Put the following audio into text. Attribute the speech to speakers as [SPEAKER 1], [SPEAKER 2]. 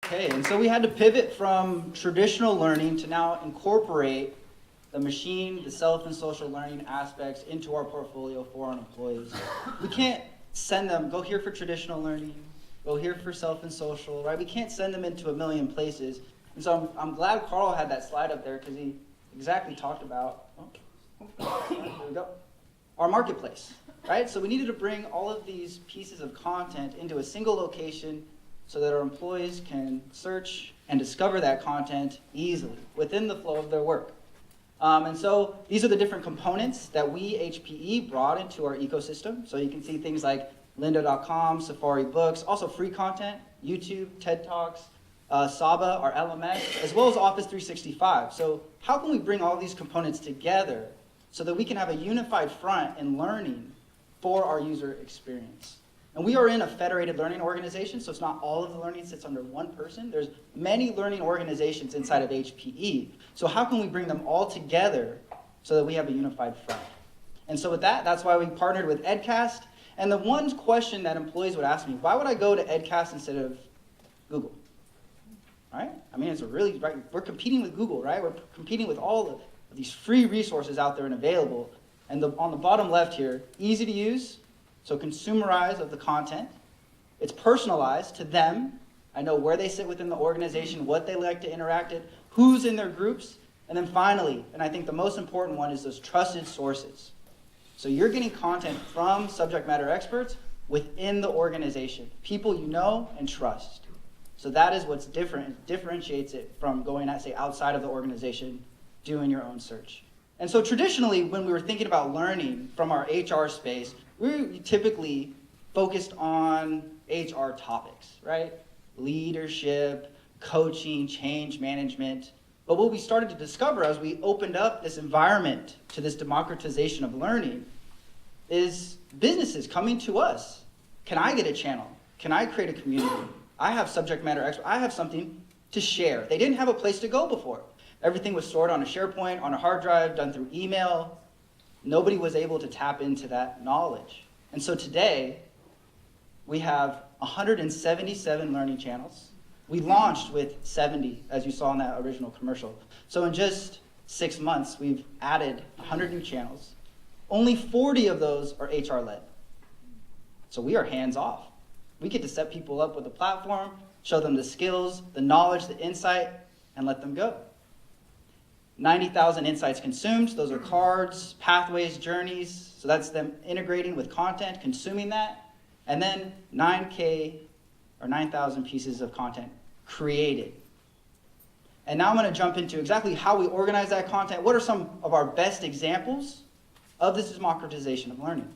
[SPEAKER 1] Okay, and so we had to pivot from traditional learning to now incorporate the machine, the self and social learning aspects into our portfolio for our employees. We can't send them, go here for traditional learning, go here for self and social, right? We can't send them into a million places. And so I'm glad Carl had that slide up there because he exactly talked about, there we go, our marketplace, right? So we needed to bring all of these pieces of content into a single location so that our employees can search and discover that content easily within the flow of their work. And so these are the different components that we, HPE, brought into our ecosystem. So you can see things like lynda.com, Safari Books, also free content, YouTube, TED Talks, Saba, our LMS, as well as Office 365. So how can we bring all these components together so that we can have a unified front in learning for our user experience? And we are in a federated learning organization, so it's not all of the learning sits under one person. There's many learning organizations inside of HPE. So how can we bring them all together so that we have a unified front? And so with that, that's why we partnered with EdCast's. And the one question that employees would ask me, why would I go to EdCast's instead of Google? Right? I mean, it's a really, right, we're competing with Google, right? We're competing with all of these free resources out there and available. And on the bottom left here, easy to use, so consumerized of the content. It's personalized to them. I know where they sit within the organization, what they like to interact with, who's in their groups. And then finally, and I think the most important one, is those trusted sources. So you're getting content from subject matter experts within the organization, people you know and trust. So that is what's different, differentiates it from going, say, outside of the organization, doing your own search. And so traditionally, when we were thinking about learning from our HR space, we typically focused on HR topics, right? Leadership, coaching, change management. But what we started to discover as we opened up this environment to this democratization of learning is businesses coming to us. Can I get a channel? Can I create a community? I have subject matter experts. I have something to share. They didn't have a place to go before. Everything was stored on a SharePoint, on a hard drive, done through email. Nobody was able to tap into that knowledge. And so today, we have 177 learning channels. We launched with 70, as you saw in that original commercial. So in just 6 months, we've added 100 new channels. Only 40 of those are HR-led. So we are hands-off. We get to set people up with a platform, show them the skills, the knowledge, the insight, and let them go. 90,000 insights consumed. Those are cards, pathways, journeys. So that's them integrating with content, consuming that. And then 9K or 9,000 pieces of content created. And now I'm going to jump into exactly how we organize that content. What are some of our best examples of this democratization of learning?